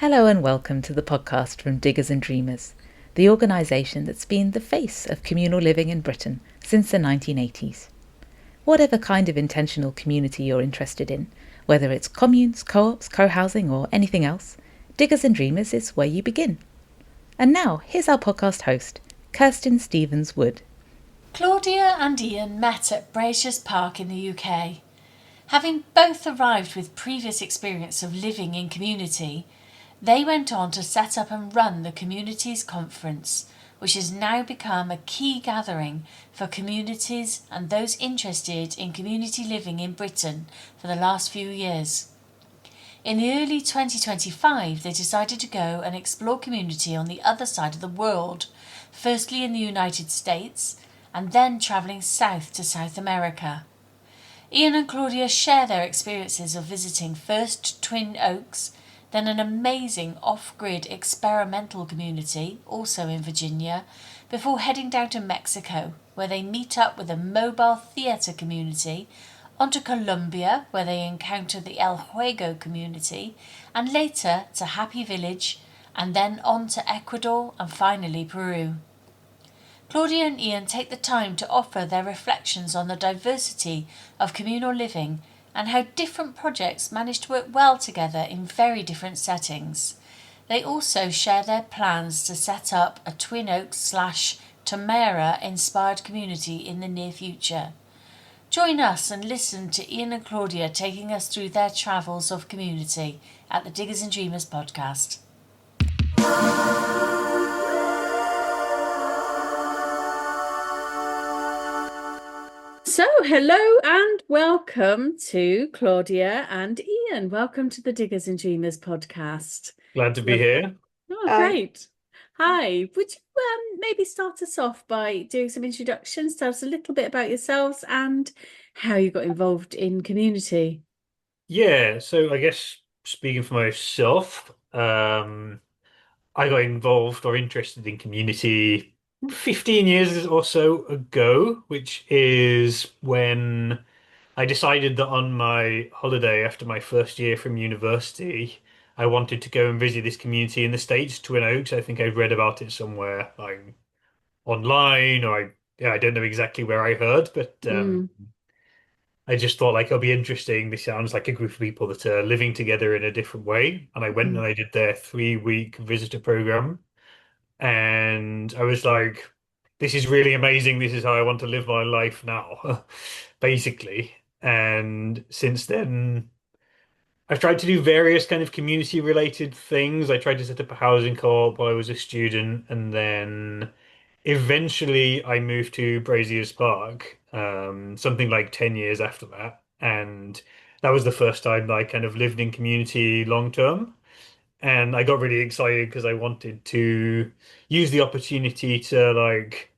Hello and welcome to the podcast from Diggers and Dreamers, the organisation that's been the face of communal living in Britain since the 1980s. Whatever kind of intentional community you're interested in, whether it's communes, co-ops, co-housing or anything else, Diggers and Dreamers is where you begin. And now, here's our podcast host, Kirsten Stevens-Wood. Claudia and Ian met at Braziers Park in the UK. Having both arrived with previous experience of living in community, they went on to set up and run the Communities Conference, which has now become a key gathering for communities and those interested in community living in Britain for the last few years. In the early 2025, they decided to go and explore community on the other side of the world, firstly in the United States, and then travelling south to South America. Ian and Claudia share their experiences of visiting first Twin Oaks, then an amazing off-grid experimental community, also in Virginia, before heading down to Mexico, where they meet up with a mobile theatre community, onto Colombia, where they encounter the El Juego community, and later to Happy Village, and then on to Ecuador and finally Peru. Claudia and Ian take the time to offer their reflections on the diversity of communal living and how different projects manage to work well together in very different settings. They also share their plans to set up a Twin Oaks / Tamara inspired community in the near future. Join us and listen to Ian and Claudia taking us through their travels of community at the Diggers and Dreamers podcast. So, hello and welcome to Claudia and Ian. Welcome to the Diggers and Dreamers podcast. Glad to be here. Oh, great. Hi. Would you maybe start us off by doing some introductions? Tell us a little bit about yourselves and how you got involved in community. Yeah, so I guess speaking for myself, I got involved or interested in community 15 years or so ago, which is when I decided that on my holiday after my first year from university, I wanted to go and visit this community in the States, Twin Oaks. I think I read about it somewhere like online, or I don't know exactly where I heard, but I just thought like it'll be interesting. This sounds like a group of people that are living together in a different way. And I went and I did their 3-week visitor program. And I was like, this is really amazing. This is how I want to live my life now, basically. And since then, I've tried to do various kind of community related things. I tried to set up a housing co-op while I was a student, and then eventually, I moved to Braziers Park, something like 10 years after that. And that was the first time that I kind of lived in community long term. And I got really excited because I wanted to use the opportunity to like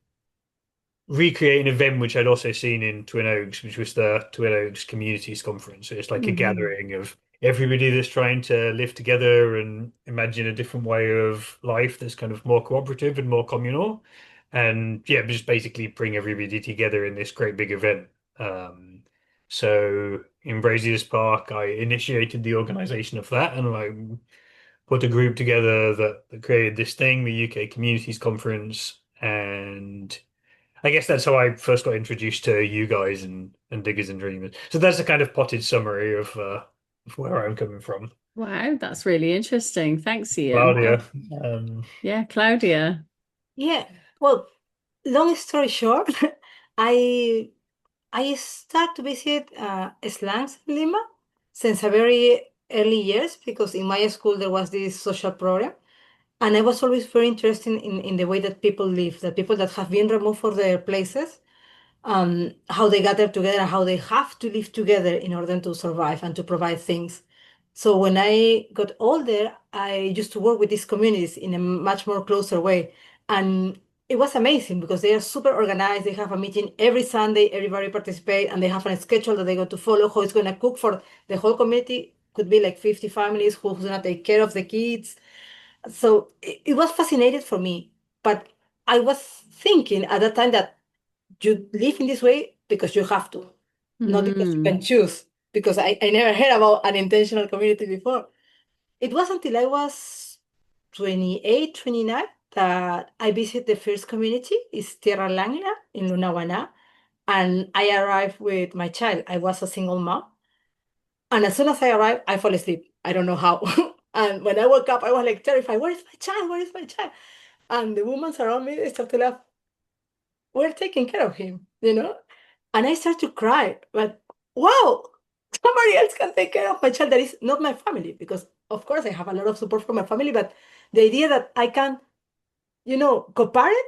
recreate an event which I'd also seen in Twin Oaks, which was the Twin Oaks Communities Conference. So it's like a gathering of everybody that's trying to live together and imagine a different way of life that's kind of more cooperative and more communal. And yeah, just basically bring everybody together in this great big event. So in Braziers Park, I initiated the organization of that and like put a group together that created this thing, the UK Communities Conference, and I guess that's how I first got introduced to you guys and Diggers and Dreamers. So that's a kind of potted summary of where I'm coming from. Wow, that's really interesting. Thanks, Ian. Claudia. Yeah, Claudia. Yeah, well, long story short, I I start to visit slums in Lima since a very early years because in my school there was this social program, and I was always very interested in the way that people live, the people that have been removed from their places, how they gather together, and how they have to live together in order to survive and to provide things. So when I got older, I used to work with these communities in a much more closer way. And it was amazing because they are super organized. They have a meeting every Sunday, everybody participate, and they have a schedule that they got to follow, who is going to cook for the whole community. Could be like 50 families, who's going to take care of the kids. So it was fascinating for me. But I was thinking at that time that you live in this way because you have to, not because you can choose. Because I never heard about an intentional community before. it was until I was 28, 29 that I visited the first community. It's Tierra Langla in Lunawana. And I arrived with my child. I was a single mom. And as soon as I arrived, I fall asleep. I don't know how. And when I woke up, I was like terrified. Where is my child? Where is my child? And the women around me, they start to laugh. We're taking care of him, you know? And I start to cry. But wow, somebody else can take care of my child that is not my family. Because, of course, I have a lot of support from my family. But the idea that I can, co-parent,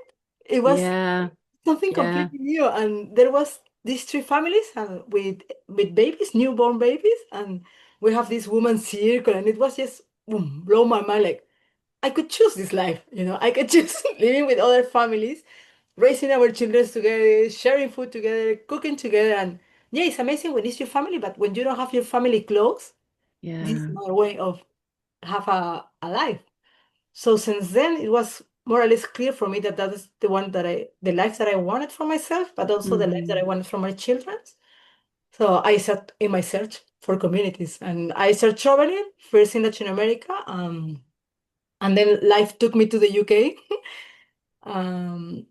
it was Yeah, something yeah, completely new. And there was these three families with babies, newborn babies, and we have this woman circle, and it was just boom, blow my mind. Like I could choose this life, I could choose living with other families, raising our children together, sharing food together, cooking together, and yeah, it's amazing when it's your family, but when you don't have your family close, this is yeah. another way of have a life. So since then, it was more or less clear for me that that is the life that I wanted for myself, but also the life that I Mm. wanted for my children. So I set in my search for communities, and I started traveling first in Latin America, and then life took me to the UK.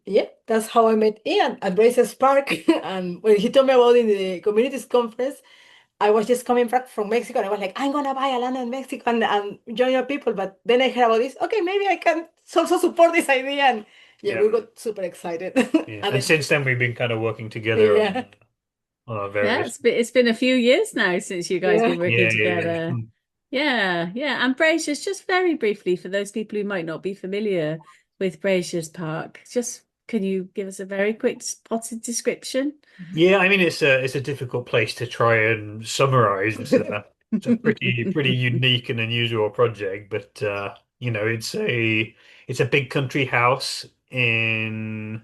Yeah, that's how I met Ian at Braces Park. And when he told me about in the communities conference, I was just coming back from Mexico and I was like, I'm gonna buy a land in Mexico and join your people. But then I heard about this. Okay, maybe I can also support this idea. And yeah, Yeah. we got super excited. Yeah. And And then, since then, we've been kind of working together yeah, on our Yeah, various. it's been a few years now since you guys yeah. been working Yeah, yeah, together. yeah. Yeah, yeah. And Braziers, just very briefly for those people who might not be familiar with Braziers Park, just can you give us a very quick spotted description? Yeah, I mean it's a difficult place to try and summarize. It's a pretty unique and unusual project, but it's a big country house in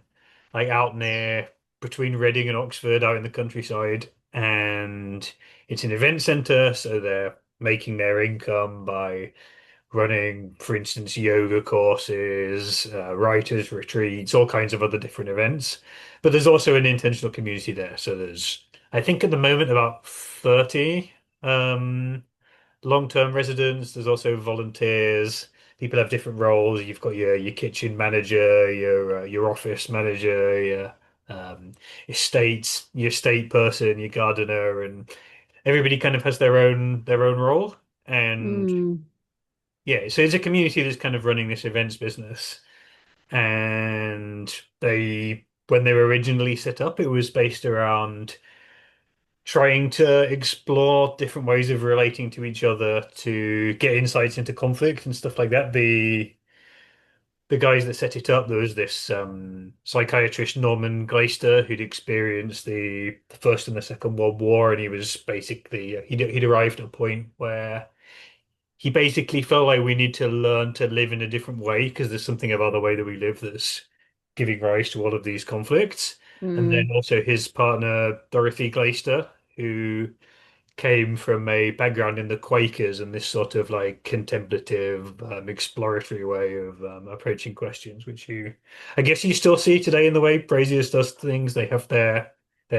like out near between Reading and Oxford, out in the countryside, and it's an event center, so they're making their income by running, for instance, yoga courses, writers' retreats, all kinds of other different events. But there's also an intentional community there. So there's, I think at the moment, about 30 um, long-term residents. There's also volunteers. People have different roles. You've got your kitchen manager, your office manager, um, your estate person, your gardener, and everybody kind of has their own role. And Mm, yeah, so it's a community that's kind of running this events business. And when they were originally set up, it was based around trying to explore different ways of relating to each other to get insights into conflict and stuff like that. The guys that set it up, there was this psychiatrist, Norman Glaister, who'd experienced the First and the Second World War, and he was basically he'd arrived at a point where he basically felt like we need to learn to live in a different way because there's something about the way that we live that's giving rise to all of these conflicts. And then mm. also his partner, Dorothy Glaister, who came from a background in the Quakers and this sort of like contemplative, exploratory way of approaching questions, which I guess you still see today in the way Braziers does things. They have their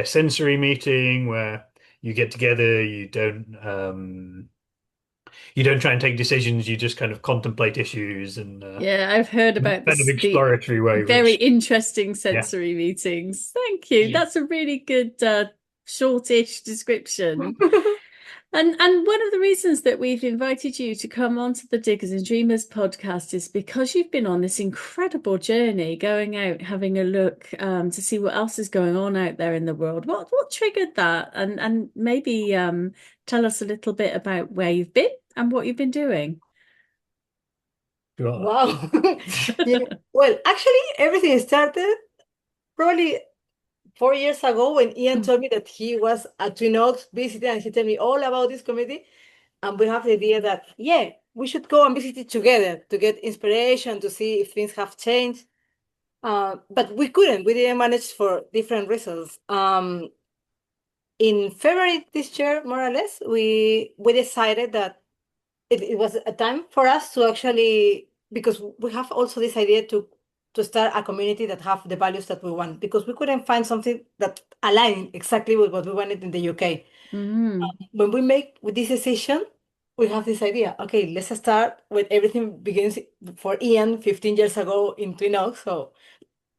sensory meeting where you get together, you don't try and take decisions, you just kind of contemplate issues and Yeah, I've heard about kind of this, the exploratory way, very which, interesting yeah. sensory meetings. Thank you. Yeah. That's a really good shortish description. And one of the reasons that we've invited you to come onto the Diggers and Dreamers podcast is because you've been on this incredible journey, going out, having a look to see what else is going on out there in the world. What triggered that? And maybe tell us a little bit about where you've been and what you've been doing. Sure. Wow. Yeah. Well, actually, everything started probably 4 years ago when Ian told me that he was at Twin Oaks visiting and he told me all about this community. And we have the idea that, yeah, we should go and visit it together to get inspiration, to see if things have changed. But we couldn't. We didn't manage for different reasons. In February this year, more or less, we decided that it was a time for us to actually, because we have also this idea to start a community that have the values that we want, because we couldn't find something that aligned exactly with what we wanted in the UK. Mm, When we make with this decision, we have this idea. Okay, let's start with everything begins for Ian 15 years ago in Twin Oaks. So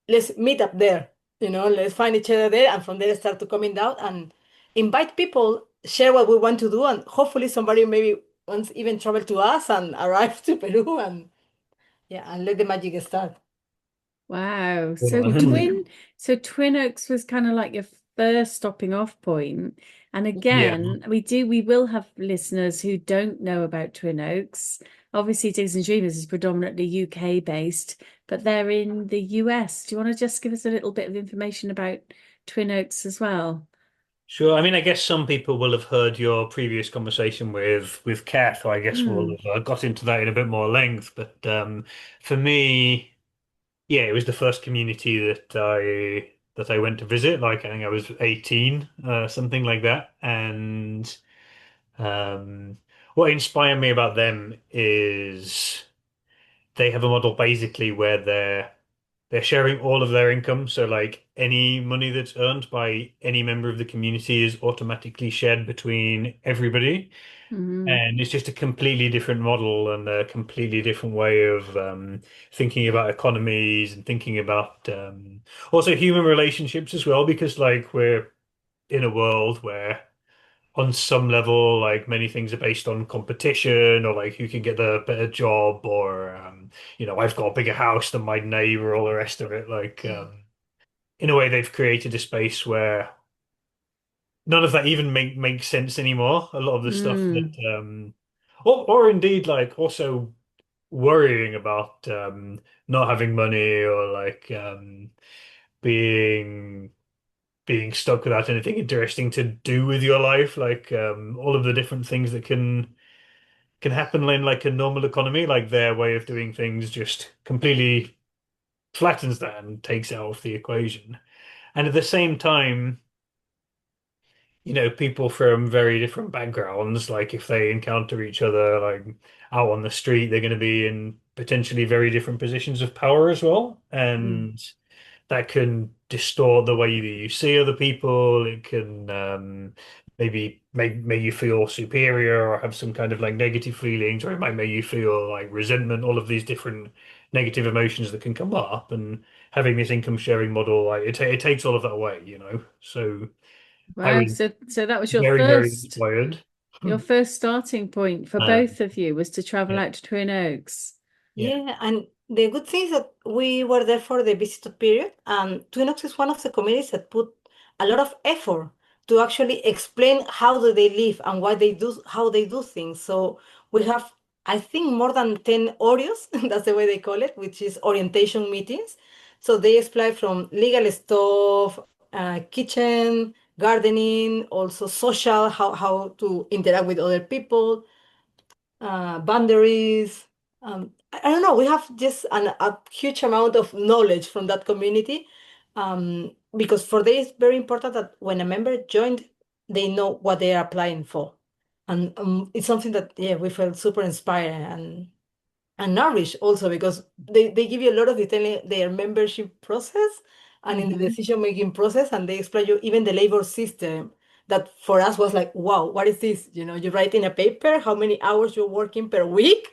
let's meet up there. Let's find each other there, and from there start to coming down and invite people, share what we want to do, and hopefully somebody maybe wants even travel to us and arrive to Peru and yeah, and let the magic start. Wow. Yeah. So Twin Oaks was kind of like your first stopping off point. And Yeah. again, we will have listeners who don't know about Twin Oaks. Obviously, Digs and Dreamers is predominantly UK based, but they're in the US. Do you want to just give us a little bit of information about Twin Oaks as well? Sure. I mean, I guess some people will have heard your previous conversation with Kath, so I guess we'll Hmm. have got into that in a bit more length. But for me, yeah, it was the first community that I went to visit. Like I think I was 18, something like that. And what inspired me about them is they have a model basically where they're sharing all of their income. So like any money that's earned by any member of the community is automatically shared between everybody. Hmm. And it's just a completely different model and a completely different way of thinking about economies and thinking about also human relationships as well, because like we're in a world where on some level, like many things are based on competition or like who can get the better job or I've got a bigger house than my neighbor, all the rest of it. Like in a way, they've created a space where none of that even makes sense anymore. A lot of the stuff Hmm. that or indeed like also worrying about not having money or like being being stuck without anything interesting to do with your life, like all of the different things that can happen in like a normal economy, like their way of doing things just completely flattens that and takes it out of the equation. And at the same time, people from very different backgrounds, like if they encounter each other like out on the street, they're going to be in potentially very different positions of power as well. Hmm. And that can distort the way that you see other people. It can maybe make you feel superior or have some kind of like negative feelings, or it might make you feel like resentment, all of these different negative emotions that can come up. And having this income sharing model, like it takes all of that away. So I Wow. was So that was very, very inspired. your first starting point for Um, both of you was to travel yeah, out to Twin Oaks. yeah. Yeah, and the good thing is that we were there for the visitor period, and Twin Oaks is one of the communities that put a lot of effort to actually explain how do they live and why they do how they do things. So we have, I think, more than 10 Oreos, that's the way they call it, which is orientation meetings. So they explain from legal stuff, kitchen, gardening, also social, how to interact with other people, boundaries. I don't know. We have just a huge amount of knowledge from that community, because for them it's very important that when a member joined, they know what they are applying for, and it's something that yeah we felt super inspired and nourished also because they give you a lot of detail in their membership process and in the Hmm. decision making process, and they explain you even the labor system that for us was like, wow, what is this? You write in a paper how many hours you're working per week,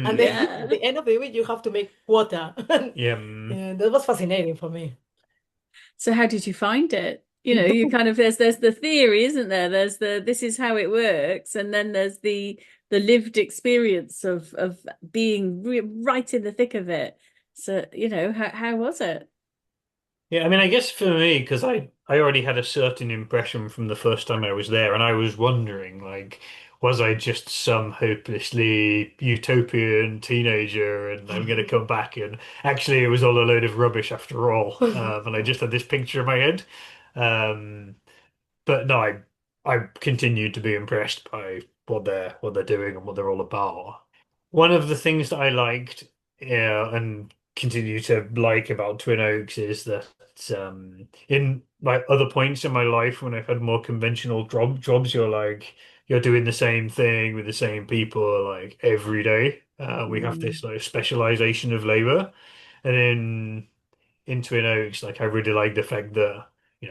and Mm, then at Yeah. the end of the week you have to make quota. yeah. Yeah, that was fascinating for me. So how did you find it? You kind of there's the theory, isn't there? There's the this is how it works, and then there's the lived experience of being right in the thick of it. So, how was it? Yeah, I mean, I guess for me, because I already had a certain impression from the first time I was there, and I was wondering, like, was I just some hopelessly utopian teenager, and I'm going to come back, and actually it was all a load of rubbish after all, and I just had this picture in my head. Um, but no, I continued to be impressed by what they're doing and what they're all about. One of the things that I liked, yeah, and continue to like about Twin Oaks is that in like other points in my life when I've had more conventional jobs, you're doing the same thing with the same people like every day. We have Mm. this like specialization of labor, and in Twin Oaks, like I really like the fact that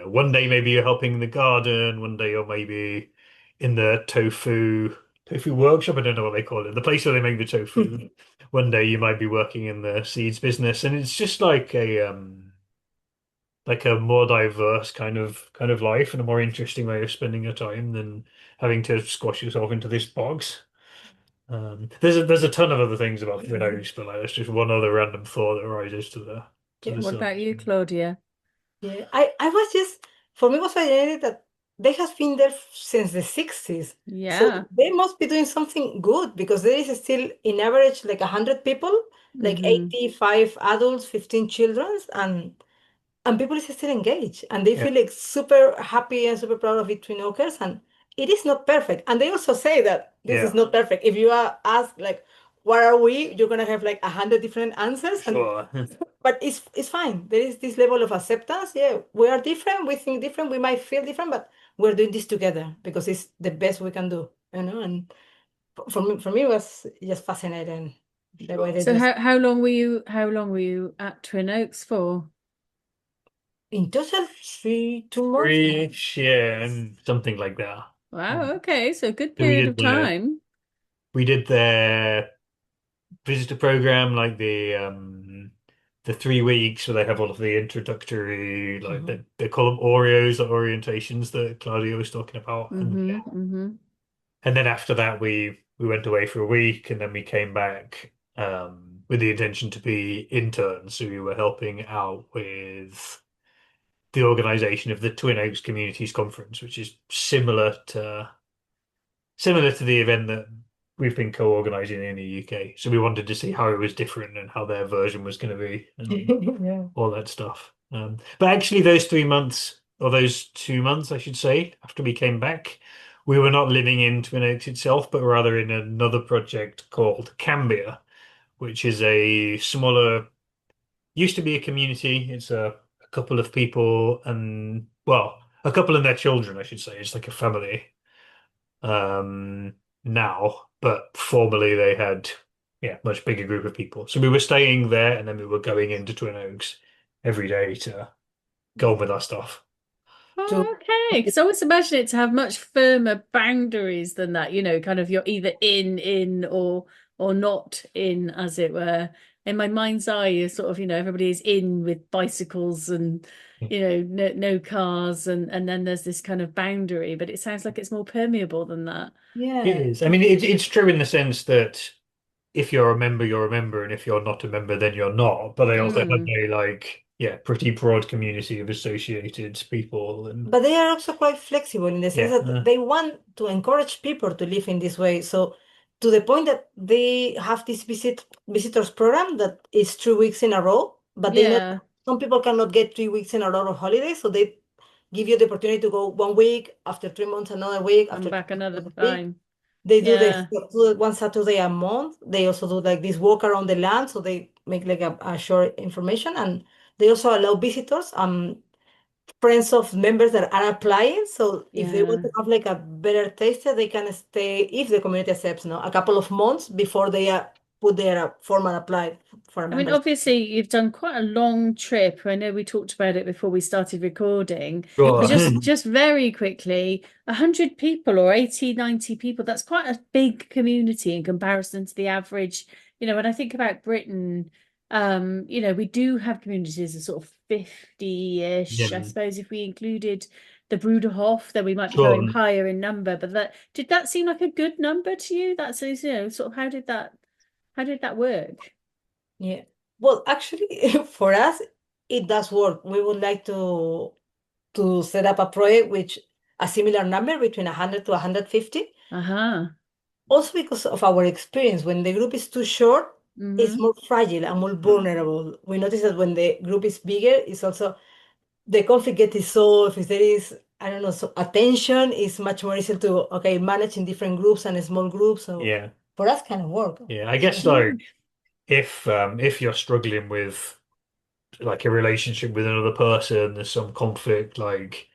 one day maybe you're helping in the garden, one day you're maybe in the tofu. tofu workshop. I don't know what they call it. The place where they make the tofu. One day you might be working in the seeds business, and it's just like a more diverse kind of life and a more interesting way of spending your time than having to squash yourself into this box. There's a ton of other things about Twin Oaks, but like that's just one other random thought that rises to Yeah. the What about surface. you, Claudia? Yeah, I was just, for me, it was fascinating that they have been there since the 60s. So Yeah. they must be doing something good because there is still, in average, like 100 people, like Hmm. 85 adults, 15 children, and people is still engaged and they Yeah, feel like super happy and super proud of it, Twin Oakers. And it is not perfect. And they also say that this is yeah, not perfect. If you are asked, like, what are we? You're going to have like 100 different answers. And sure. but it's fine. There is this level of acceptance. Yeah, we are different. We think different. We might feel different, but we're doing this together because it's the best we can do. And for me, it was just fascinating the way Sure. they So just how long were you at Twin Oaks for? in total 2 months. Three-ish, yeah, and something like that. Wow, okay, so a good So we period did of time. their visitor program, like the 3 weeks where they have all of the introductory, like Mhm. they call them Oreos or orientations that Claudia was talking about, and Mm-hmm. Mm-hmm. then after that we went away for a week, and then we came back with the intention to be interns. So we were helping out with the organization of the Twin Oaks Communities Conference, which is similar to the event that we've been co-organizing in the UK. So we wanted to see how it was different and how their version was going to be and Yeah. all that stuff. But actually, those 3 months, or those 2 months, I should say, after we came back, we were not living in Twin Oaks itself, but rather in another project called Cambia, which is a smaller, used to be a community. It's a couple of people and, well, a couple and their children, I should say. It's like a family um, now, but formerly they had, yeah, much bigger group of people. So we were staying there, and then we were going into Twin Oaks every day to go on with our stuff. To Oh, okay. Because I always imagine it to have much firmer boundaries than that. Kind of you're either in, or not in, as it were. In my mind's eye, you're sort of, everybody is in with bicycles and, no cars, and then there's this kind of boundary. But it sounds like it's more permeable than that. It yeah. is. I mean, it's true in the sense that if you're a member, you're a member, and if you're not a member, then you're not. But they also have Mm, a yeah, pretty broad community of associated people, and But they are also quite flexible in the sense yeah, that they want to encourage people to live in this way. So to the point that they have this visitors program that is 3 weeks in a row, but they know yeah, some people cannot get 3 weeks in a row of holidays, so they give you the opportunity to go 1 week, after 3 months, another week, I'm after back 3 months, another another week. time. They do this Yeah, one Saturday a month. They also do like this walk around the land, so they make like a short information, and they also allow visitors. Friends of members that are applying. So if they want yeah. to have like a better taster, they can stay, if the community accepts, no, a couple of months before they put their form and apply for a I mean, membership. obviously, you've done quite a long trip. I know we talked about it before we started recording, but sure. just very quickly, 100 people or 80, 90 people, that's quite a big community in comparison to the average. When I think about Britain, we do have communities of sort of 50-ish. I Yeah, suppose if we included the Bruderhof, then we might be going sure. higher in number. But did that seem like a good number to you? That's, sort of how did that work? Yeah. Well, actually, for us, it does work. We would like to set up a project which a similar number between 100 to 150. Uh-huh. Also because of our experience, when the group is too short, it's Mm-hmm. more fragile and more vulnerable. We notice that when the group is bigger, it's also the conflict gets dissolved. If there is, I don't know, so attention is much more easy to, okay, manage in different groups and small groups. So Yeah, for us, kind of work. yeah. I guess like if you're struggling with like a relationship with another person, there's some conflict, like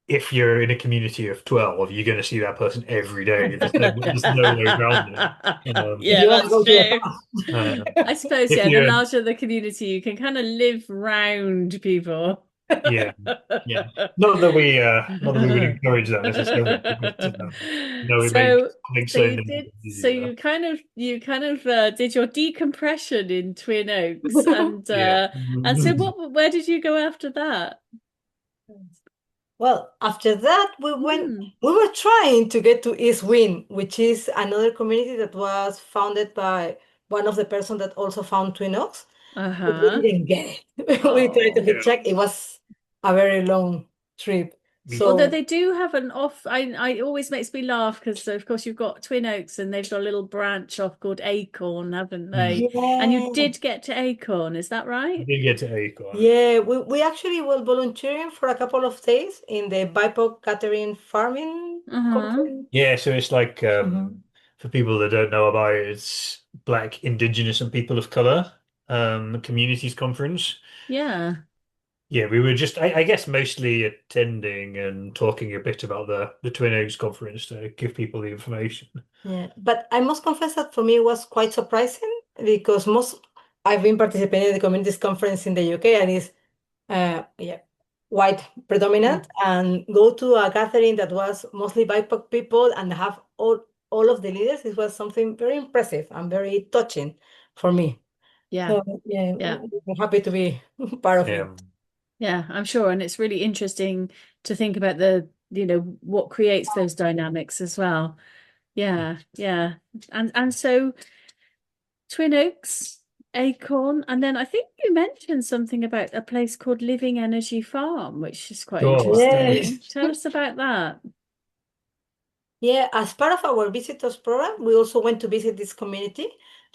if you're in a community of 12, you're going to see that person every day. There's no way around it. If Yeah, you want to that's go to the true. Uh, I suppose, if yeah, the you're larger the community, you can kind of live round people. Yeah, yeah. Not that we would encourage that necessarily, but it So, makes so you certain did. things So easier. you kind of did your decompression in Twin Oaks, Yeah. and so what? Where did you go after that? Well, after that, Hmm. we were trying to get to East Wind, which is another community that was founded by one of the person that also found Twin Oaks, but we Uh-huh. didn't get it. We tried to Oh. Yeah. hitchhike. It was a very long trip. Although So they do have an off, I it always makes me laugh because of course you've got Twin Oaks and they've got a little branch off called Acorn, haven't Mm. they? And you yeah, did get to Acorn, is that We right? did get to Acorn. yeah, we actually were volunteering for a couple of days in the BIPOC catering farming Uh-huh. conference. Yeah, so it's like Mhm. for people that don't know about it, it's Black, Indigenous, and People of Color Communities Conference. Yeah. Yeah, we were just, I guess, mostly attending and talking a bit about the Twin Oaks conference to give people the information. Yeah, but I must confess that for me it was quite surprising because most I've been participating in the communities conference in the UK and it's yeah, white predominant and go to a gathering that was mostly BIPOC people and have all of the leaders. It was something very impressive and very touching for me. Yeah. So yeah, Yeah. I'm happy to be part of it. Yeah, Yeah, I'm sure. And it's really interesting to think about what creates those dynamics as well. Yeah, yeah. And so Twin Oaks, Acorn, and then I think you mentioned something about a place called Living Energy Farm, which is quite sure. interesting. Yes. Tell us about that. Yeah, as part of our visitors program, we also went to visit this community,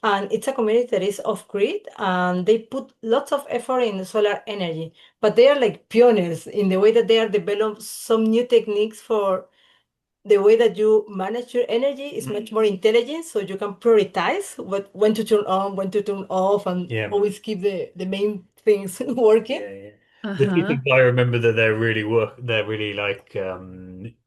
and it's a community that is off grid, and they put lots of effort in solar energy. But they are like pioneers in the way that they are developed some new techniques for the way that you manage your energy is much more intelligent, so you can prioritize when to turn on, when to turn off, and Yeah. always keep the main things working. Yeah, yeah. The two Uh-huh. things I remember that they're really like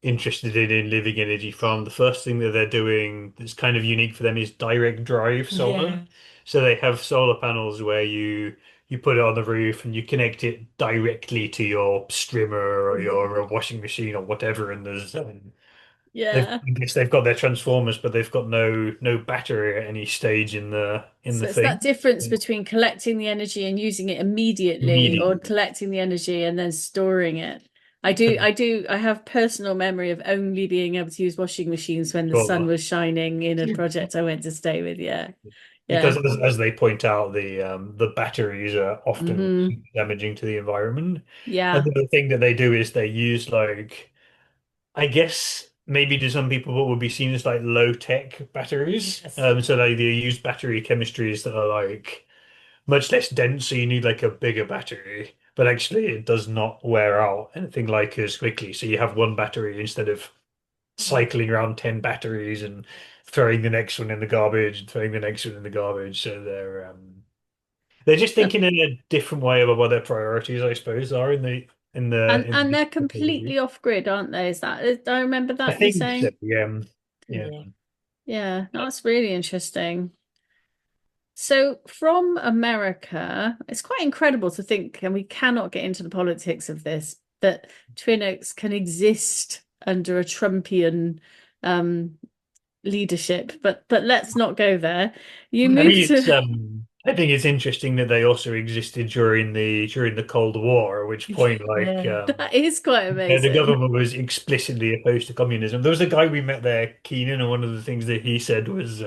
interested in living energy farm. The first thing that they're doing that's kind of unique for them is direct drive solar. Yeah. So they have solar panels where you put it on the roof and you connect it directly to your strimmer or your washing machine or whatever, and Yeah. I guess they've got their transformers, but they've got no battery at any stage in the So it's that thing. difference between collecting the energy and using it immediately or Immediately. collecting the energy and then storing it. I have personal memory of only being able to use washing machines when the sun Sure. was shining in a project I went to stay with. Yeah. Because Yeah. as they point out, the batteries are often Hmm. super damaging to the environment. And Yeah. the other thing that they do is they use like, I guess maybe to some people what would be seen as like low tech batteries. Yes. So they use battery chemistries that are like much less dense, so you need like a bigger battery. But actually, it does not wear out anything like as quickly. So you have one battery instead of cycling around 10 batteries and throwing the next one in the garbage and throwing the next one in the garbage. So they're just So- thinking in a different way about what their priorities, I suppose, are and in they're the completely off grid, aren't they? Is that I remember I that you think so, saying? yeah. Yeah. Yeah. Yeah, that's really interesting. So from America, it's quite incredible to think, and we cannot get into the politics of this, that Twin Oaks can exist under a Trumpian um, leadership. But let's not go there. You I moved think to I think it's interesting that they also existed during the Cold War, at which point like Yeah. that is quite the amazing. government was explicitly opposed to communism. There was a guy we met there, Keenan, and one of the things that he said was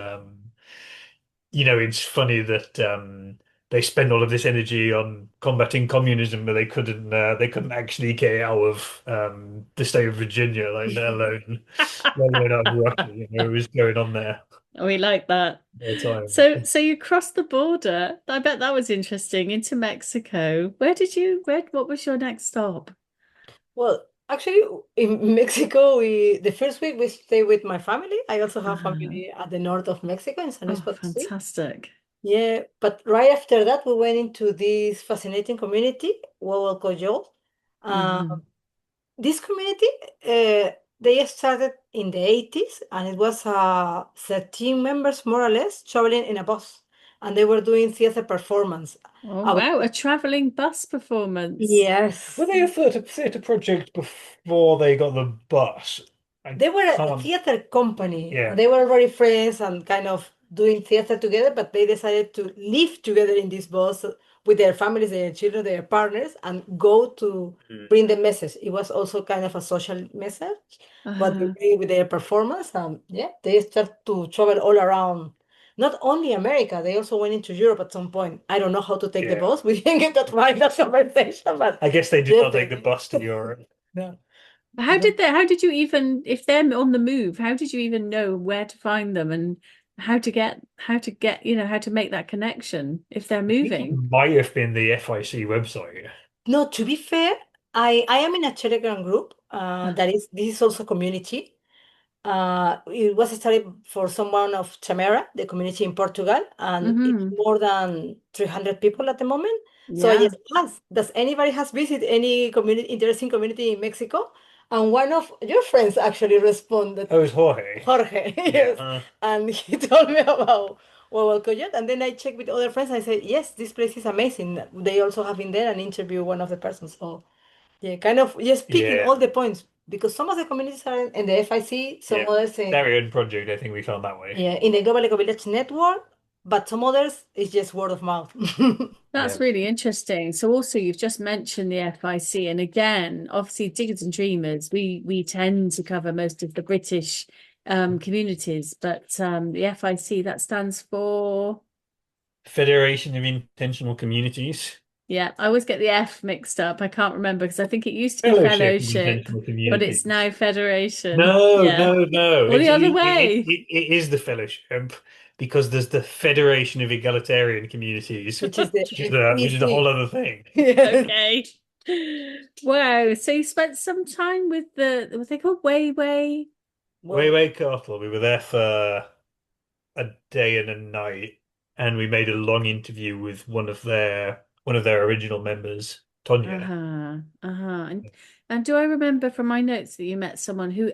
it's funny that they spend all of this energy on combating communism, but they couldn't actually get it out of the state of Virginia, like let alone out of Russia. It was going on there We like that. all the time. So you crossed the border. I bet that was interesting into Mexico. What was your next stop? Well, actually, in Mexico, the first week we stay with my family. I also have Uh, family at the north of Mexico in San Luis oh, Potosí. fantastic. Yeah, but right after that, we went into this fascinating community, Huehuecoyotl. Uh, Hmm. this community, they started in the 80s, and it was 13 members more or less traveling in a bus. and they were doing theater performance. Oh, Uh, wow. A traveling bus performance. yes. Were they a theatre project before they got the bus? I They were a can't. theater company. Yeah. They were already friends and kind of doing theater together, but they decided to live together in this bus with their families, their children, their partners, and go to Mm. bring the message. It was also kind of a social message, but they Uh-huh. did it with their performance. And yeah, they start to travel all around. Not only America, they also went into Europe at some point. I don't know how to take the Yeah. bus. We didn't get that far in that conversation, but I guess they did yes, not they take the did. bus to Europe. Yeah. How did you even, if they're on the move, how did you even know where to find them and how to make that connection if they're I think it moving? might have been the FIC website. No, to be fair, I am in a Telegram group. Uh, That is this is also community. It was started for someone of Chamera, the community in Portugal, and it's mm-hmm. more than 300 people at the moment. So I Yeah. just asked, does anybody has visited any community interesting community in Mexico? And one of your friends actually responded, Oh, it was Jorge. Jorge, Yeah. yes. And he told me about well, Coyote. And then I checked with other friends. I said, yes, this place is amazing. They also have been there and interview one of the persons. So yeah, kind of just picking Yeah. all the points because some of the communities are in the FIC, some Yeah. others Very own project, I think we found that way. yeah, in the Global Eco Village network, but some others it's just word of mouth. That's Yeah. really interesting. So also you've just mentioned the FIC, and again, obviously Diggers and Dreamers, we tend to cover most of the British communities, but the FIC that stands for, Federation of Intentional Communities. yeah, I always get the F mixed up. I can't remember because I think it used to be Fellowship of Fellowship, Intentional but it's Communities. now Federation. No, Yeah. no, no. Or the other way, It is the fellowship because there's the Federation of Egalitarian Communities, Which is the which is a whole FEC. other thing. Yes. okay. Wow. So you spent some time with was they called Way Way? Way, Well, way couple. We were there for a day and a night, and we made a long interview with one of their original members, Tonya. Uh-huh. Uh-huh. And do I remember from my notes that you met someone who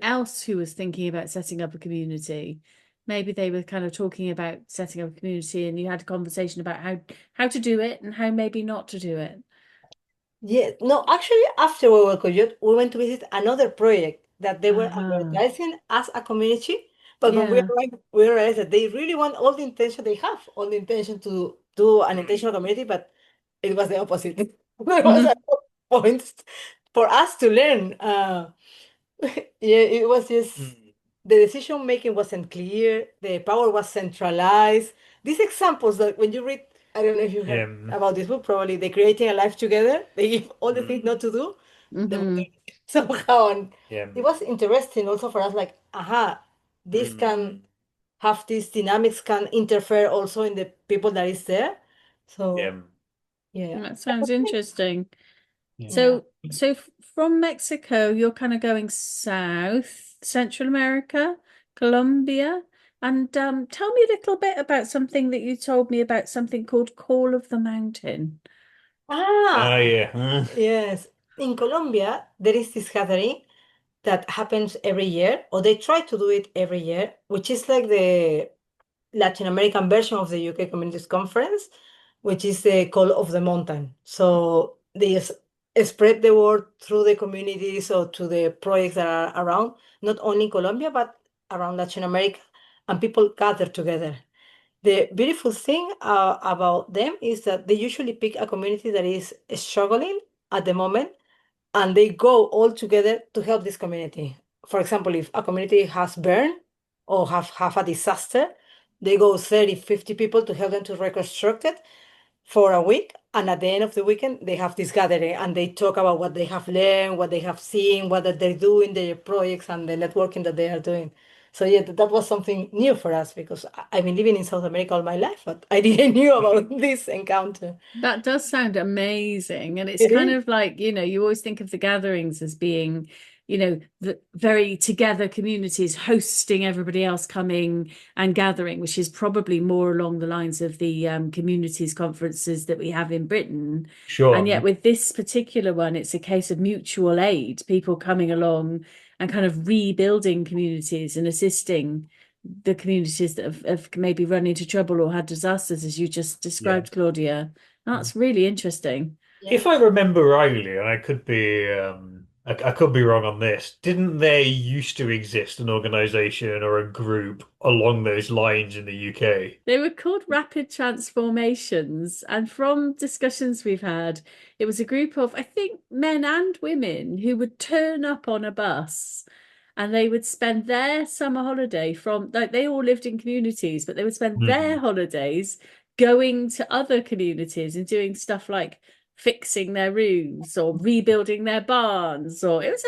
was thinking about setting up a community? Maybe they were kind of talking about setting up a community and you had a conversation about how to do it and how maybe not to do it. yeah, no, actually, after we were Coyote, we went to visit another project that they were Uh-huh. advertising as a community. But when we Yeah. arrived, we realized that they really want all the intention they have, all the intention to do an intentional community, but it was the opposite. There was a Mhm. point for us to learn. Yeah, it was just Mm. the decision making wasn't clear, the power was centralized. These examples that when you read, I don't know if you Yeah. heard about this book, probably they creating a life together, they give all the things Mm. not to do, the Mhm. somehow, and Yeah. it was interesting also for us, like, aha, this Mm. can have these dynamics can interfere also in the people that is there. So Yeah. yeah. That sounds interesting. Yeah. Yeah. So from Mexico, you're kind of going south, Central America, Colombia. And tell me a little bit about something that you told me about something called Call of the Mountain. Ah, Ah, yeah. yes. In Colombia, there is this gathering that happens every year, or they try to do it every year, which is like the Latin American version of the UK Communities Conference, which is the Call of the Mountain. So they spread the word through the communities or to the projects that are around, not only in Colombia, but around Latin America, and people gather together. The beautiful thing about them is that they usually pick a community that is struggling at the moment and they go all together to help this community. For example, if a community has burned or have a disaster, they go 30, 50 people to help them to reconstruct it for a week. And at the end of the weekend, they have this gathering and they talk about what they have learned, what they have seen, what that they're doing, their projects, and the networking that they are doing. So yeah, that was something new for us because I've been living in South America all my life, but I didn't knew about this encounter. That does sound amazing. And it's It kind is. of like, you always think of the gatherings as being, the very together communities hosting everybody else coming and gathering, which is probably more along the lines of the communities conferences that we have in Britain. And yet Sure. with this particular one, it's a case of mutual aid, people coming along and kind of rebuilding communities and assisting the communities that have maybe run into trouble or had disasters, as you just Yeah. described, Claudia. That's really interesting. If I remember rightly, and I could be I could be wrong on this, didn't there used to exist an organization or a group along those lines in the UK? They were called rapid transformations. And from discussions we've had, it was a group of, I think, men and women who would turn up on a bus and they would spend their summer holiday from, like, they all lived in communities, but they would spend their Hmm. holidays going to other communities and doing stuff like fixing their roofs or rebuilding their barns. Or it was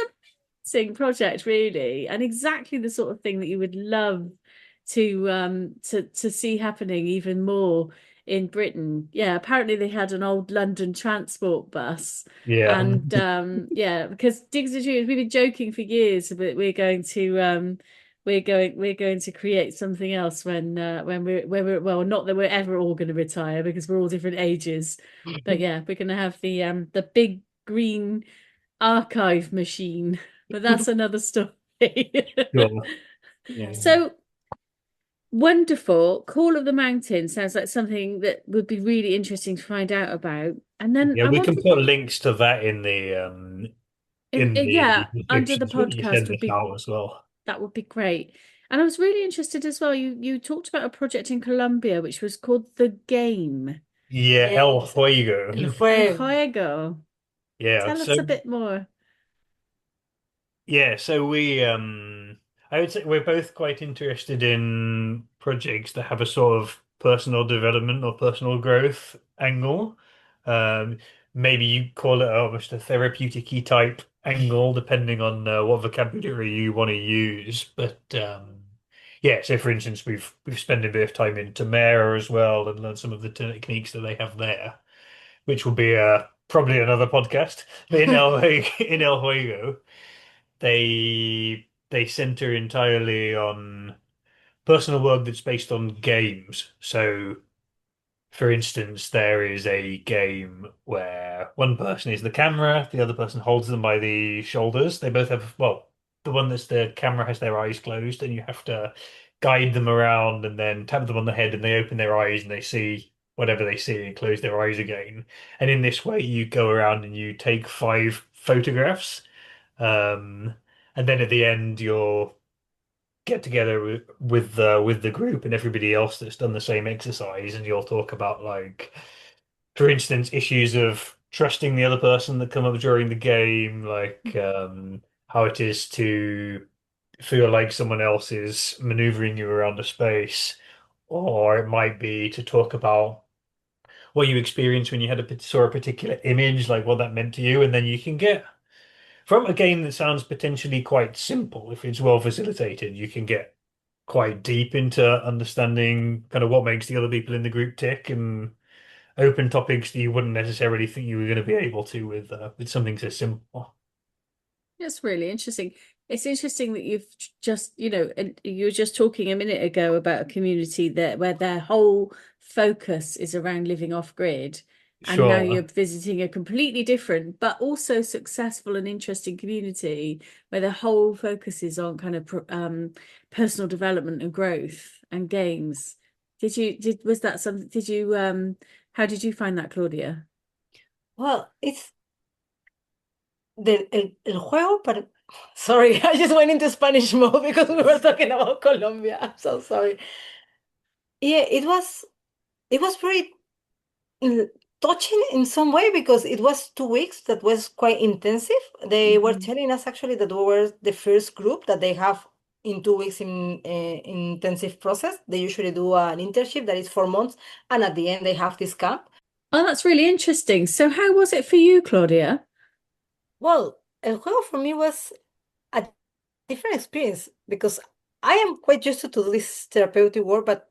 a project really, and exactly the sort of thing that you would love to see happening even more in Britain. Yeah, apparently they had an old London transport bus. Yeah. And yeah, because Digs and Dreams, we've been joking for years, but we're going to create something else when we're well, not that we're ever all going to retire because we're all different ages, but yeah, we're going to have the big green archive machine, but that's another story. Sure. Yeah. So wonderful. Call of the Mountain sounds like something that would be really interesting to find out about. And then Yeah, I we can wanted, put links to that in yeah, the under the descriptions when you podcast send would this be out as well. that would be great. And I was really interested as well. You talked about a project in Colombia which was called The Game. Yeah, El Yes, el Juego. El juego. Juego. Yeah, Tell us so a bit more. yeah, so I would say we're both quite interested in projects that have a sort of personal development or personal growth angle. Um, Maybe you call it almost a therapeutic-y type angle, depending on what vocabulary you want to use. But yeah, so for instance, we've spent a bit of time in Tamera as well and learned some of the techniques that they have there, which will be probably another podcast. But in El Juego they center entirely on personal work that's based on games. So, for instance, there is a game where one person is the camera, the other person holds them by the shoulders. They both have, well, the one that's the camera has their eyes closed, and you have to guide them around and then tap them on the head, and they open their eyes and they see whatever they see and close their eyes again. And in this way, you go around and you take 5 photographs. Um, and then at the end, you'll get together with the group and everybody else that's done the same exercise, and you'll talk about, like, for instance, issues of trusting the other person that come up during the game, like how it is to feel like someone else is maneuvering you around a space, or it might be to talk about what you experienced when you saw a particular image, like what that meant to you, and then you can get from a game that sounds potentially quite simple, if it's well facilitated, you can get quite deep into understanding kind of what makes the other people in the group tick and open topics that you wouldn't necessarily think you were going to be able to with something so simple. That's really interesting. It's interesting that you've just, and you were just talking a minute ago about a community that where their whole focus is around living off grid. And now you're Sure. visiting a completely different, but also successful and interesting community where the whole focus is on kind of personal development and growth and games. Was that something, how did you find that, Claudia? Well, it's el juego, but sorry, I just went into Spanish mode because we were talking about Colombia. I'm so sorry. Yeah, it was very mm, touching in some way because it was 2 weeks that was quite intensive. They were Mhm. telling us actually that we were the first group that they have in 2 weeks in intensive process. They usually do an internship that is 4 months, and at the end they have this camp. Oh, that's really interesting. So how was it for you, Claudia? Well, el juego for me was a different experience because I am quite used to do this therapeutic work, but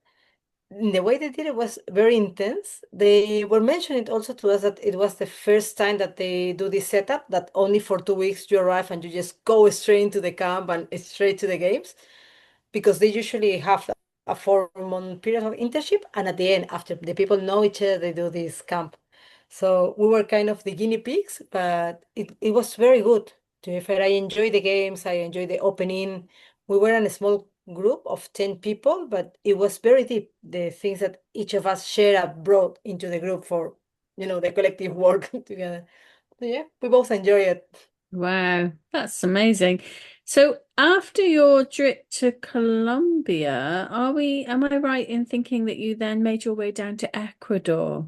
the way they did it was very intense. They were mentioning also to us that it was the first time that they do this setup, that only for 2 weeks you arrive and you just go straight into the camp and straight to the games, because they usually have a 4 month period of internship, and at the end, after the people know each other, they do this camp. So we were kind of the guinea pigs, but it was very good. To be fair, I enjoyed the games, I enjoyed the opening. We were in a small group of 10 people, but it was very deep. The things that each of us shared and brought into the group for, the collective work together. So yeah, we both enjoy it. Wow, that's amazing. So after your trip to Colombia, am I right in thinking that you then made your way down to Ecuador?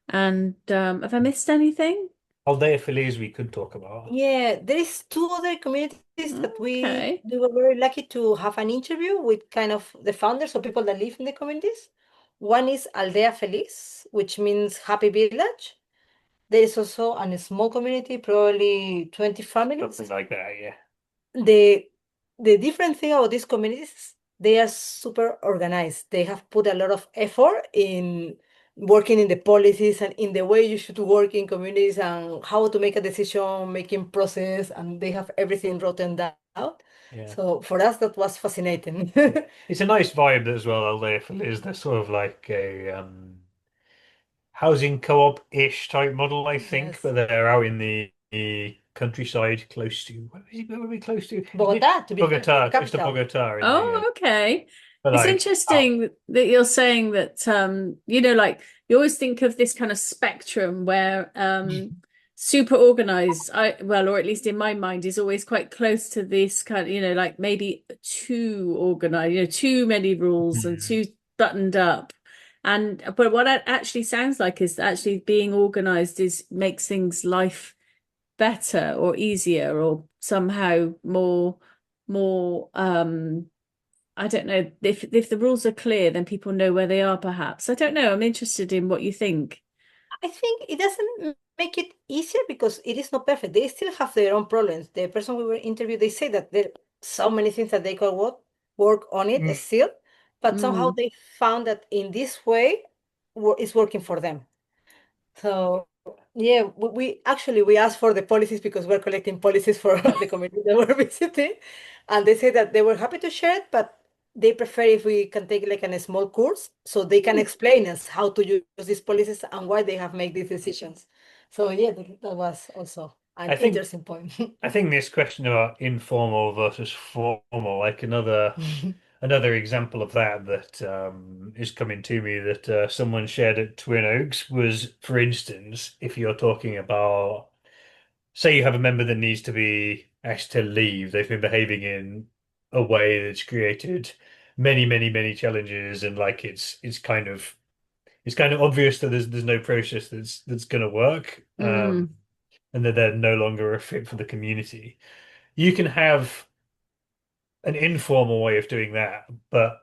And have I missed anything? Aldea Feliz we could talk about. Yeah, there is two other communities that we Okay. we were very lucky to have an interview with kind of the founders or people that live in the communities. One is Aldea Feliz, which means happy village. There is also a small community, probably 20 families. Something like that, yeah. The the different thing about these communities, they are super organized. They have put a lot of effort in working in the policies and in the way you should work in communities and how to make a decision making process, and they have everything written down. Yeah. So for us that was fascinating. It's a nice vibe as well, Aldea Feliz. They're sort of like a housing co-op-ish type model, I think, Yes. but they're out in the countryside close to where are we close to? Bogota, to be the Bogota, close to capital. Bogota in the Oh, okay. but It's like out. interesting that you're saying that like you always think of this kind of spectrum where super organized, or at least in my mind, is always quite close to this kind of, like maybe too organized, too many rules and Mm. too buttoned up. But what it actually sounds like is actually being organized makes things life better or easier or somehow more I don't know if the rules are clear, then people know where they are, perhaps. I don't know. I'm interested in what you think. I think it doesn't make it easier because it is not perfect. They still have their own problems. The person we were interviewed, they say that there are so many things that they could work on it Mm. still, but somehow Mm. they found that in this way it's working for them. So yeah, we actually we asked for the policies because we're collecting policies for the community that we're visiting, and they say that they were happy to share it, but they prefer if we can take like a small course so they can explain us how to use these policies and why they have made these decisions. So yeah, that was also an I think interesting point. I think this question about informal versus formal, like another example of that is coming to me that someone shared at Twin Oaks was, for instance, if you're talking about, say you have a member that needs to be asked to leave, they've been behaving in a way that's created many, many, many challenges, and like it's kind of obvious that there's no process that's going to work, Mm. and that they're no longer a fit for the community. You can have an informal way of doing that, but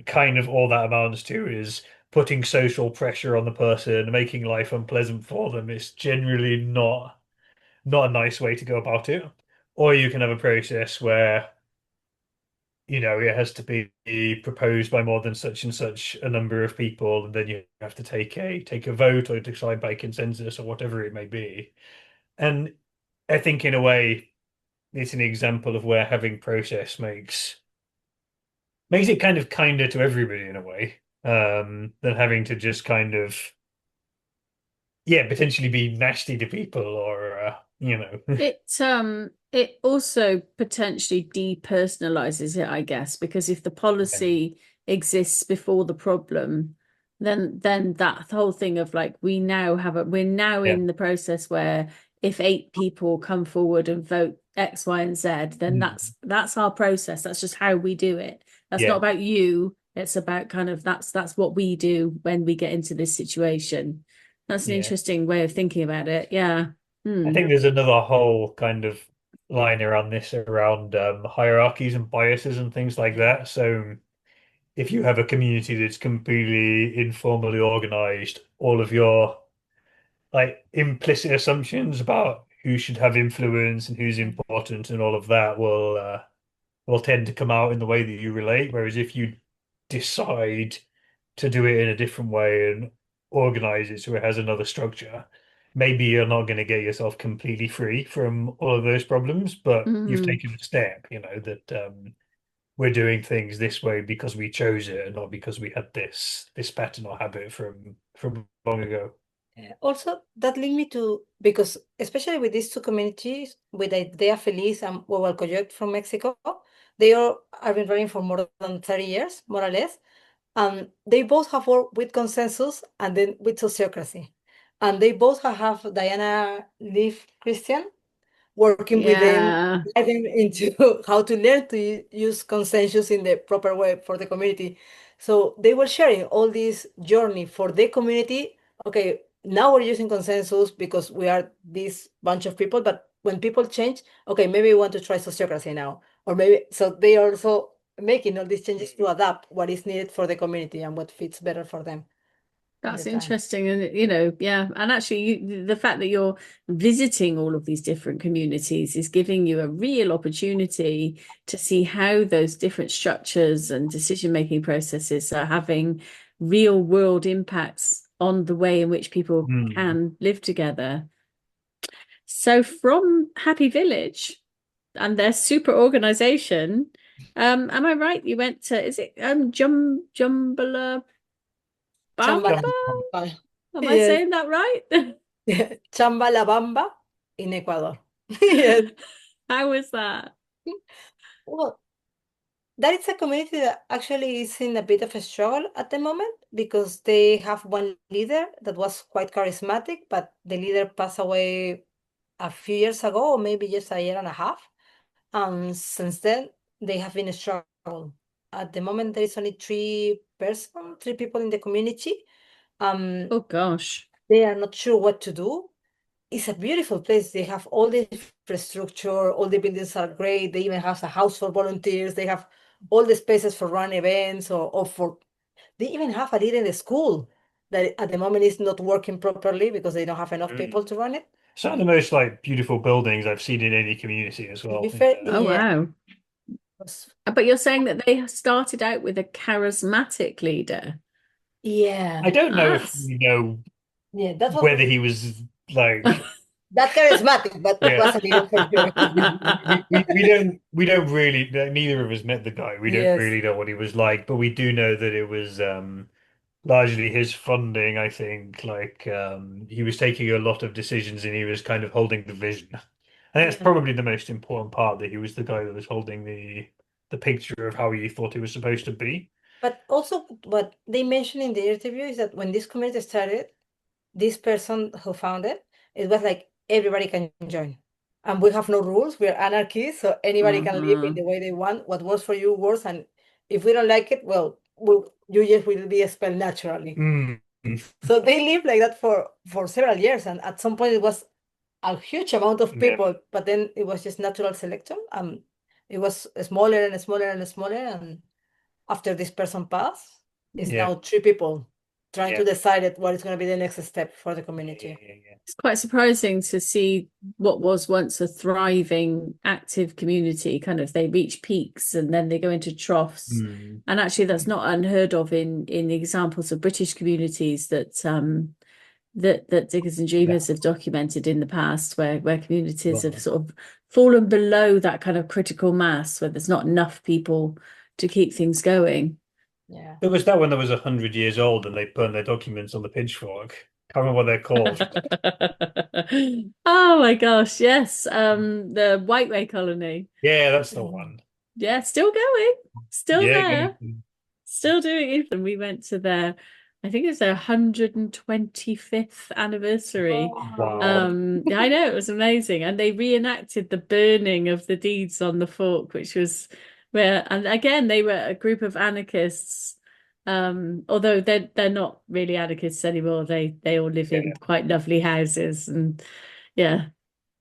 kind of all that amounts to is putting social pressure on the person, making life unpleasant for them. It's generally not a nice way to go about it. Or you can have a process where, it has to be proposed by more than such and such a number of people, and then you have to take a vote or decide by consensus or whatever it may be. And I think in a way it's an example of where having process makes it kind of kinder to everybody in a way, than having to just kind of, yeah, potentially be nasty to people or. It also potentially depersonalizes it, I guess, because if the policy exists before the problem, then that whole thing of like we're now Yeah. in the process where if 8 people come forward and vote X, Y, and Z, then Mm. that's our process. That's just how we do it. That's not Yeah. about you. It's about kind of that's what we do when we get into this situation. That's an Yeah. interesting way of thinking about it. Yeah. I Hmm. think there's another whole kind of line around this around hierarchies and biases and things like that. So if you have a community that's completely informally organized, all of your like implicit assumptions about who should have influence and who's important and all of that will tend to come out in the way that you relate. Whereas if you decide to do it in a different way and organize it so it has another structure, maybe you're not going to get yourself completely free from all of those problems, but you've Mm. taken a step, that we're doing things this way because we chose it and not because we had this pattern or habit from long ago. Also, that linked me to because especially with these two communities, with Idea Feliz and Huehualcoyot from Mexico, they all have been running for more than 30 years, more or less. They both have worked with consensus and then with sociocracy. And they both have Diana Leaf Christian working with them, Yeah, guide them into how to learn to use consensus in the proper way for the community. So they were sharing all this journey for the community. Okay, now we're using consensus because we are this bunch of people, but when people change, okay, maybe we want to try sociocracy now. Or maybe, so they are also making all these changes to adapt what is needed for the community and what fits better for them at the that's time. interesting. And, you know, yeah. And actually, the fact that you're visiting all of these different communities is giving you a real opportunity to see how those different structures and decision-making processes are having real world impacts on the way in which people can live together. So from Happy Village and their super organization, am I right? You went to, is it Jumbala Bamba? Chambalabamba. Am I Yes. saying that right? Chambalabamba in Ecuador. Yes. How was that? Well, that is a community that actually is in a bit of a struggle at the moment because they have one leader that was quite charismatic, but the leader passed away a few years ago, or maybe just a year and a half. And since then, they have been a struggle. At the moment, there is only three people in the community. Um, Oh gosh. they are not sure what to do. It's a beautiful place. They have all the infrastructure, all the buildings are great. They even have a house for volunteers. They have all the spaces for run events or for they even have a leader in the school that at the moment is not working properly because they don't have enough people to run it. Some of the most like beautiful buildings I've seen in any community as To well. be fair, Oh yeah. wow. But you're saying that they started out with a charismatic leader. Yeah. I don't know if That's we know Yeah, that's what whether he was like, that charismatic, but it yeah, was a leader for sure. we don't really, neither of us met the guy. We don't Yes. really know what he was like, but we do know that it was largely his funding. I think like he was taking a lot of decisions and he was kind of holding the vision. I think that's Yeah. probably the most important part, that he was the guy that was holding the picture of how he thought it was supposed to be. But also what they mentioned in the interview is that when this community started, this person who founded it was like everybody can join. And we have no rules, we're anarchists, so anybody can live in the way they want. What works for you works, and if we don't like it, well, you just will be expelled naturally. Mm. So they lived like that for several years, and at some point it was a huge amount of Yeah, people, but then it was just natural selection. It was smaller and smaller and smaller, and after this person passed, it's yeah, now three people trying yeah, to decide what is going to be the next step for the yeah, community. yeah, It's quite surprising to see what was once a thriving, active community kind of they reach peaks and then they go into yeah. troughs. And actually, that's not unheard of in examples of British communities that Diggers and Yeah. Dreamers have documented in the past, where communities have Well, sort of fallen below that kind of critical mass, where there's not enough people to keep things going. Yeah. there was that when there was 100 years old and they burned their documents on the pitchfork. Can't remember what they're called. Oh my gosh, yes. The Whiteway colony. Yeah, that's the Mm. one. Yeah, still going, still Yeah, there, still doing it. And we went to their, I think it's their 125th anniversary. wow. Yeah, I know, it was amazing. And they reenacted the burning of the deeds on the fork, which was where, and again, they were a group of anarchists. Although they're not really anarchists anymore. They all live in Yeah. quite lovely houses and yeah,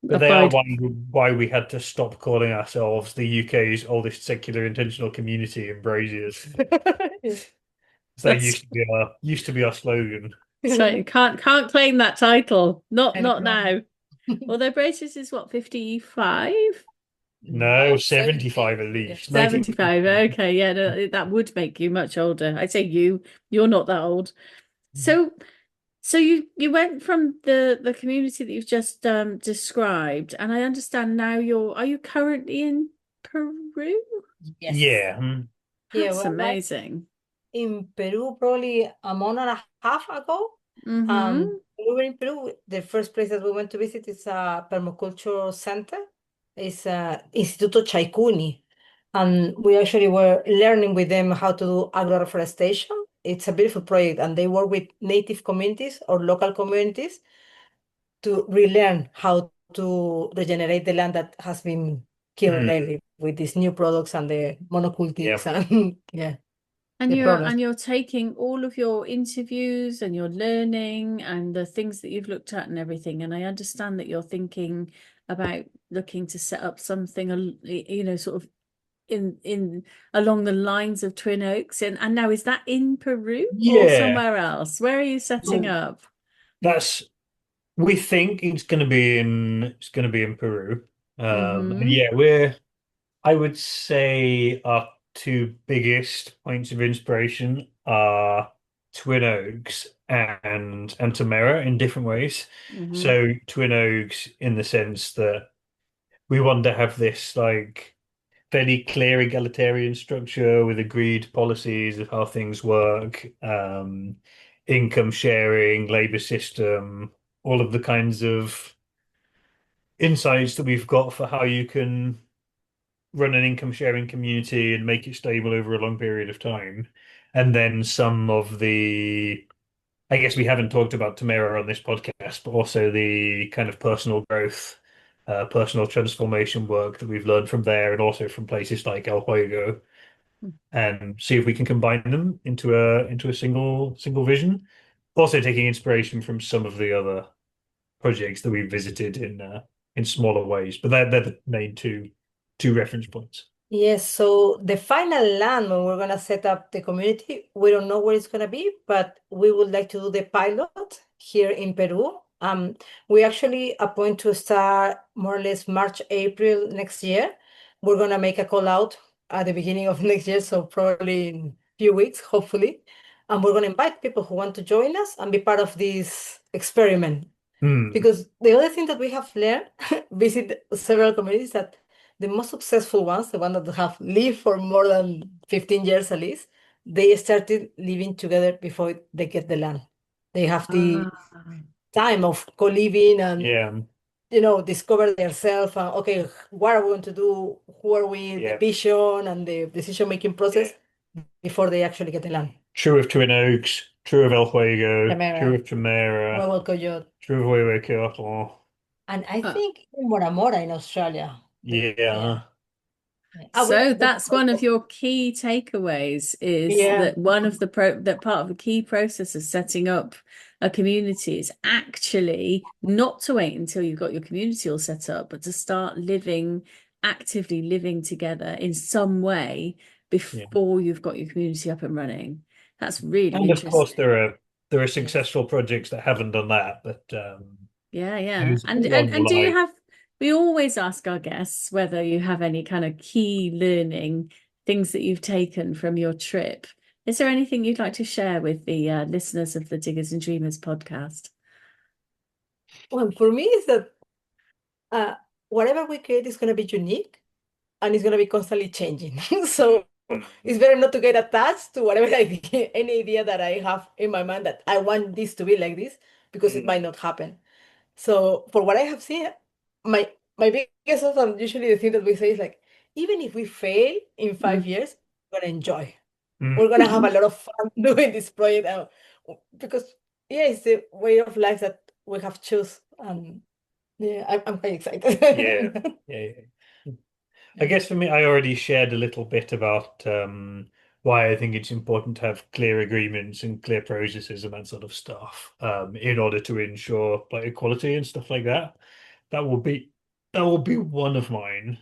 But they are abide. why we had to stop calling ourselves the UK's oldest secular intentional community in Braziers. That That's used to be our slogan. so you can't claim that title. Not Anymore. now. Although Braces is what, 55? No, No, 75 70. at Yeah. least. 75. 1950. Okay, yeah, no, that would make you much older. I say you're not that old. So you went from the community that you've just described, and I understand now are you currently in Peru? Yes. Yeah. Yeah, That's well, now amazing. in Peru probably a month and a half ago. Mm-hmm. We were in Peru. The first place that we went to visit is a permaculture center. It's Instituto Chaikuni. And we actually were learning with them how to do agroforestation. It's a beautiful project, and they work with native communities or local communities to relearn how to regenerate the land that has been killed Mm, lately with these new products and the yeah. monocultives and yeah, And the you're progress. and you're taking all of your interviews and your learning and the things that you've looked at and everything. And I understand that you're thinking about looking to set up something, sort of in along the lines of Twin Oaks. And now is that in Peru or Yeah. somewhere else? Where are you setting So up? that's we think it's gonna be in Peru. And Mm-hmm. yeah, I would say our two biggest points of inspiration are Twin Oaks and Tamera in different ways. Mm-hmm. So Twin Oaks in the sense that we want to have this like fairly clear egalitarian structure with agreed policies of how things work, income sharing, labor system, all of the kinds of insights that we've got for how you can run an income sharing community and make it stable over a long period of time. And then some of the, I guess we haven't talked about Tamara on this podcast, but also the kind of personal growth, personal transformation work that we've learned from there and also from places like El Juego, and see if we can combine them into a single vision. Also taking inspiration from some of the other projects that we've visited in smaller ways, but they're the main two reference points. Yes, so the final land when we're gonna set up the community, we don't know where it's gonna be, but we would like to do the pilot here in Peru. We actually appoint to start more or less March, April next year. We're gonna make a call out at the beginning of next year, so probably in a few weeks, hopefully. And we're gonna invite people who want to join us and be part of this experiment. Hmm. Because the other thing that we have learned, visit several communities, that the most successful ones, the ones that have lived for more than 15 years at least, they started living together before they get the land. They have the Ah, time of co-living and Yeah. discover themselves and okay, what are we going to do? Who are we? The Yeah. vision and the decision-making Yeah. process before they actually get the land. True of Twin Oaks, true of El Juego, true Primera, of Tamara, Huevo Coyote. true of Huehueco Kyoto. And I ah. think Mora Mora in Australia. Yeah. Yeah. Yeah. I would So like to that's one of your key takeaways is yeah. that one of the that part of the key process of setting up a community is actually not to wait until you've got your community all set up, but to start actively living together in some way Yeah. before you've got your community up and running. That's really And of course, interesting. there are Yes. successful projects that haven't done that, but Yeah, yeah. those And along and the and do you line. have we always ask our guests whether you have any kind of key learning things that you've taken from your trip. Is there anything you'd like to share with the listeners of the Diggers and Dreamers podcast? Well, for me, is that uh, whatever we create is going to be unique and it's going to be constantly changing. So Mm. it's better not to get attached to whatever idea, any idea that I have in my mind that I want this to be like this because it Mm. might not happen. So for what I have seen, my biggest thought and usually the thing that we say is like, even if we fail in Mm. 5 years, we're gonna enjoy. Mm. We're gonna have a lot of fun doing this project because yeah, it's the way of life that we have choose. Yeah, I'm quite Yeah. excited. Yeah. Yeah. I Yeah. guess for me, I already shared a little bit about why I think it's important to have clear agreements and clear processes and that sort of stuff in order to ensure like equality and stuff like that. That will be that will be one of mine.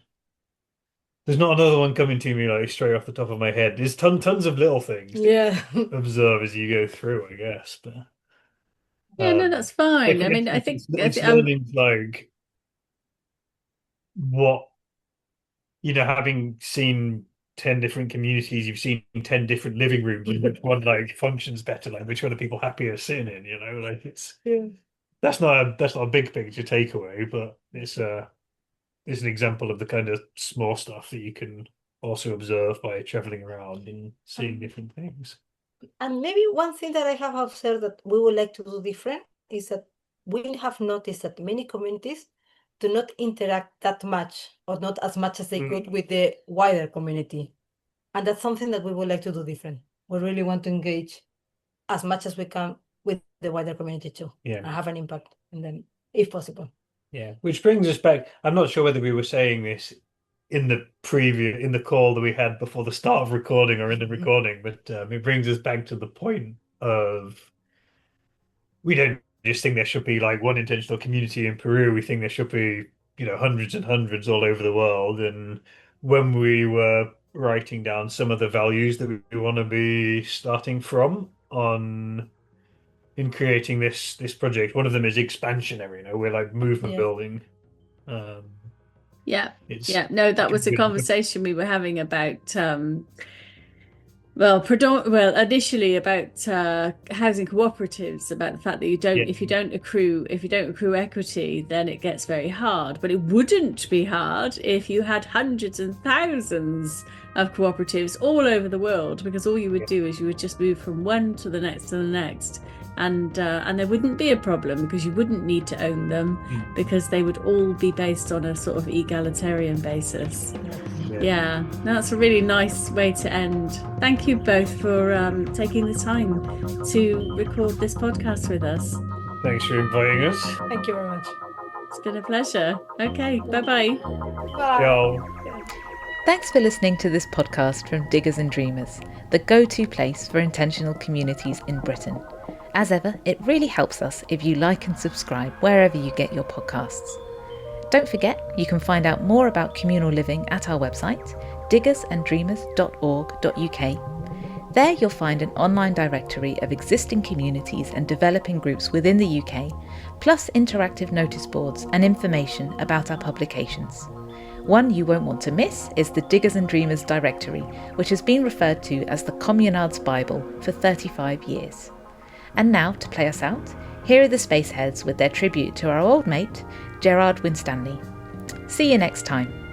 There's not another one coming to me like straight off the top of my head. There's tons of little things to Yeah. observe as you go through, I guess. But Yeah, no, that's I fine. I guess mean, I think it's learning like what having seen 10 different communities, you've seen 10 different living rooms, and which one like functions better, like which one are people happier sitting in, like Yeah. that's not a big picture takeaway, but it's an example of the kind of small stuff that you can also observe by traveling around and seeing Um, different things. and maybe one thing that I have observed that we would like to do different is that we have noticed that many communities to not interact that much, or not as much as they Mm. could, with the wider community. And that's something that we would like to do different. We really want to engage as much as we can with the wider community too, Yeah. and have an impact in them, if possible. Yeah, which brings us back. I'm not sure whether we were saying this in the call that we had before the start of recording or in the recording, but it brings us back to the point of, we don't just think there should be like one intentional community in Peru. We think there should be, hundreds and hundreds all over the world. And when we were writing down some of the values that we want to be starting from in creating this project, one of them is expansionary. We're like movement Yeah. building. Yeah. It's Yeah. No, that was a conversation we were having about initially about housing cooperatives, about the fact that if you don't accrue equity, then it gets very hard. But it wouldn't be hard if you had hundreds and thousands of cooperatives all over the world, because all you would do is you would just move from one to the next to the next. And there wouldn't be a problem, because you wouldn't need to own them, because they would all be based on a sort of egalitarian basis. Yeah, that's a really nice way to end. Thank you both for taking the time to record this podcast with us. Thanks for inviting us. Thank you very much. It's been a pleasure. Okay, bye-bye. Bye. Ciao. Thanks for listening to this podcast from Diggers and Dreamers, the go-to place for intentional communities in Britain. As ever, it really helps us if you like and subscribe wherever you get your podcasts. Don't forget, you can find out more about communal living at our website, diggersandreamers.org.uk. There you'll find an online directory of existing communities and developing groups within the UK, plus interactive notice boards and information about our publications. One you won't want to miss is the Diggers and Dreamers directory, which has been referred to as the Communard's Bible for 35 years. And now, to play us out, here are the Spaceheads with their tribute to our old mate, Gerard Winstanley. See you next time.